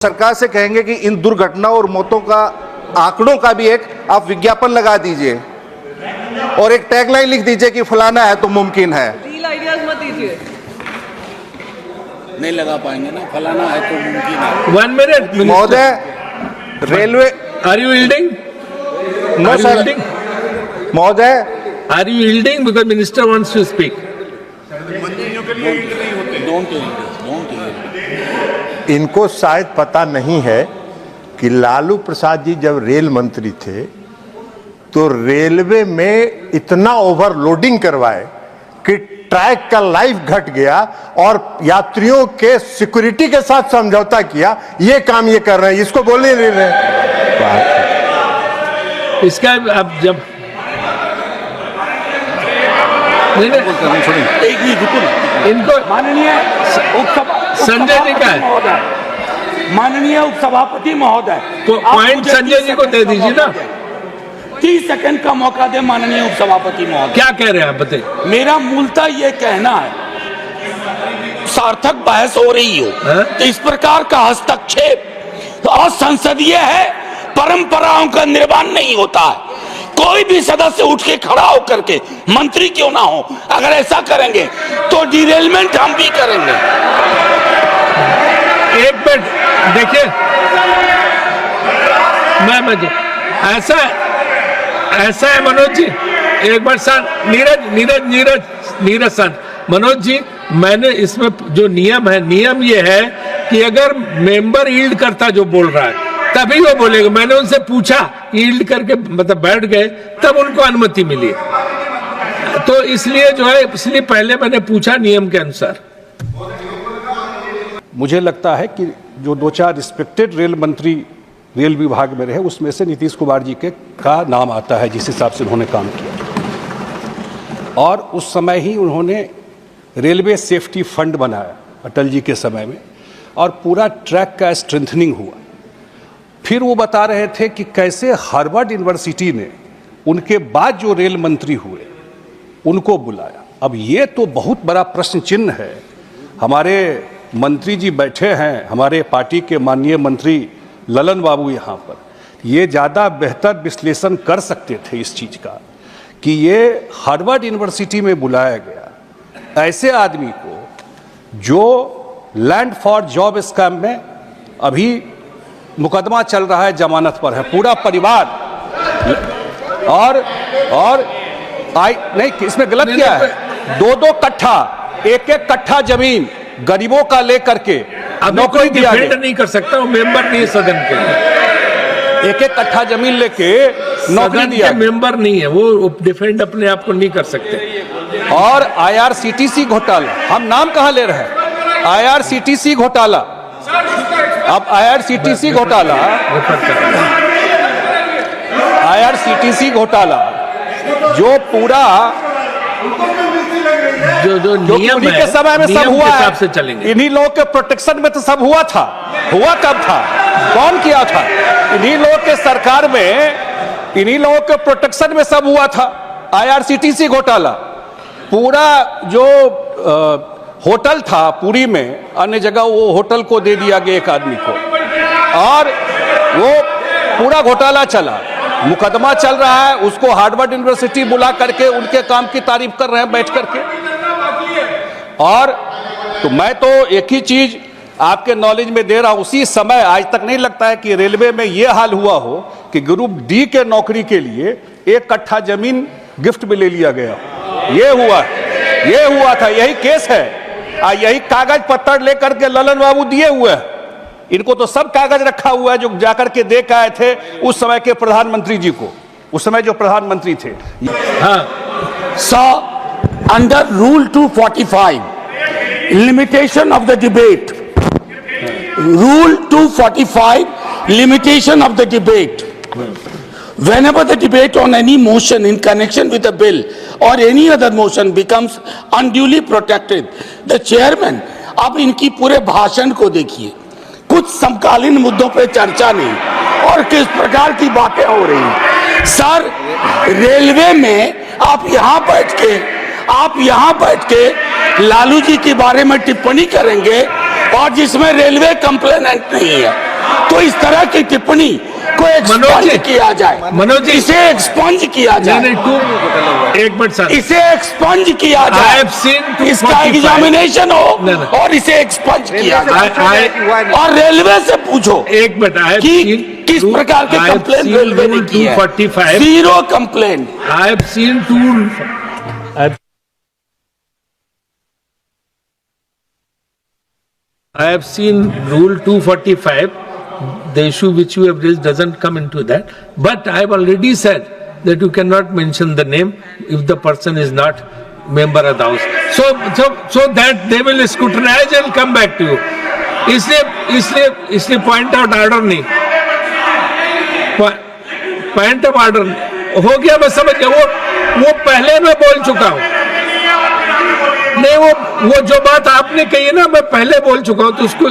सरकार से कहेंगे कि इन दुर्घटनाओं और मौतों का आंकड़ों का भी एक आप विज्ञापन लगा दीजिए और एक टैगलाइन लिख दीजिए कि फलाना है तो मुमकिन है। रील आइडियाज मत दीजिए, नहीं लगा पाएंगे ना, फलाना है तो मुमकिन है। 1 मिनट महोदय, railway are you yielding? No sir महोदय, are you yielding because minister wants to speak? इनको शायद पता नहीं है कि लालू प्रसाद जी जब रेल मंत्री थे तो रेलवे में इतना ओवरलोडिंग करवाए कि ट्रैक का लाइफ घट गया और यात्रियों के सिक्योरिटी के साथ समझौता किया। ये काम ये कर रहे हैं, इसको बोलने नहीं रहे। इसका अब जब इनको माननीय संजय जी का है, माननीय उपसभापति महोदय, तो पॉइंट संजय जी को दे दीजिए ना। 30 सेकंड का मौका दे माननीय उपसभापति महोदय। क्या कह रहे हैं आप बताइए। मेरा मूलतः ये कहना है, सार्थक बहस हो रही हो तो इस प्रकार का हस्तक्षेप असंसदीय है, परंपराओं का निर्माण नहीं होता है। कोई भी सदस्य उठ के खड़ा होकर के, मंत्री क्यों ना हो, अगर ऐसा करेंगे तो डिरेलमेंट हम भी करेंगे। एक मिनट देखिए, मैं ऐसा है मनोज जी, एक बार शांत, नीरज शांत। मनोज जी, मैंने इसमें जो नियम है, नियम ये है कि अगर मेंबर यील्ड करता जो बोल रहा है तभी वो बोलेगा। मैंने उनसे पूछा, यील्ड करके मतलब बैठ गए, तब उनको अनुमति मिली। तो इसलिए जो है, इसलिए पहले मैंने पूछा नियम के अनुसार। मुझे लगता है कि जो 2-4 रिस्पेक्टेड रेल मंत्री रेल विभाग में रहे, उसमें से नीतीश कुमार जी का नाम आता है, जिस हिसाब से उन्होंने काम किया। और उस समय ही उन्होंने रेलवे सेफ्टी फंड बनाया अटल जी के समय में, और पूरा ट्रैक का स्ट्रेंथनिंग हुआ। फिर वो बता रहे थे कि कैसे हार्वर्ड यूनिवर्सिटी ने उनके बाद जो रेल मंत्री हुए उनको बुलाया। अब ये तो बहुत बड़ा प्रश्न चिन्ह है। हमारे मंत्री जी बैठे हैं, हमारे पार्टी के माननीय मंत्री ललन बाबू यहाँ पर, ये ज़्यादा बेहतर विश्लेषण कर सकते थे इस चीज़ का कि ये हार्वर्ड यूनिवर्सिटी में बुलाया गया ऐसे आदमी को जो लैंड फॉर जॉब स्कैम में अभी मुकदमा चल रहा है, जमानत पर है, पूरा परिवार। और नहीं, इसमें गलत क्या है? 2-2 कट्ठा, 1-1 कट्ठा जमीन गरीबों का लेकर के नौकरी दिया गया। नहीं कर सकता, वो मेंबर नहीं है सदन के। 1-1 कट्ठा जमीन लेके नौकरी दिया, मेंबर नहीं है वो, डिफेंड अपने आप को नहीं कर सकते। और IRCTC घोटाला, हम नाम कहां ले रहे हैं? IRCTC घोटाला, अब IRCTC घोटाला जो पूरा जो नियम के समय में सब हुआ है, से चलेंगे। इन्हीं लोगों के प्रोटेक्शन में तो सब हुआ था। हुआ कब था? कौन किया था? इन्हीं लोगों के सरकार में, इन्हीं लोगों के प्रोटेक्शन में सब हुआ था। IRCTC घोटाला, पूरा जो होटल था पुरी में, अन्य जगह वो होटल को दे दिया गया एक आदमी को, और वो पूरा घोटाला चला, मुकदमा चल रहा है। उसको हार्वर्ड यूनिवर्सिटी बुला करके उनके काम की तारीफ कर रहे हैं बैठ करके। और तो मैं तो एक ही चीज आपके नॉलेज में दे रहा हूं, उसी समय आज तक नहीं लगता है कि रेलवे में यह हाल हुआ हो कि ग्रुप डी के नौकरी के लिए 1 कट्ठा जमीन गिफ्ट में ले लिया गया। ये हुआ था, यही केस है। यही कागज पत्तर लेकर के ललन बाबू दिए हुए हैं। इनको तो सब कागज रखा हुआ है जो जाकर के दे के आए थे उस समय के प्रधानमंत्री जी को, उस समय जो प्रधानमंत्री थे। Under rule 245 limitation of the debate, rule 245 limitation of the debate, whenever the debate on any motion in connection with a bill or any other motion becomes unduly protected, the chairman, आप इनकी पूरे भाषण को देखिए, कुछ समकालीन मुद्दों पे चर्चा नहीं और किस प्रकार की बातें हो रही। सर, रेलवे में आप यहाँ बैठ के लालू जी के बारे में टिप्पणी करेंगे और जिसमें रेलवे कंप्लेनेंट नहीं है। तो इस तरह की टिप्पणी को मनोज जी, एक्सपंज किया जाए, मनोज जी, इसे एक्सपंज किया जाए, नहीं, नहीं, एक मिनट सर, इसे एक्सपंज किया I जाए, have seen 245 इसका एग्जामिनेशन हो नहीं, नहीं। और इसे एक्सपंज किया जाए, I- और रेलवे से पूछो एक मिनट, I have कि seen किस two- प्रकार के I have complain seen railway ने rule की है। 245 zero complain. I have seen two. I have seen Rule 245. The issue which you have raised doesn't come into that. But I have already said that you cannot mention the name if the person is not member of the house. So that they will scrutinize and come back to you. इसलिए point out order नहीं. Point of order हो गया, मैं समझ गया. वो पहले मैं बोल चुका हूँ. नहीं, वो जो बात आपने कही है ना, मैं पहले बोल चुका हूं, तो उसको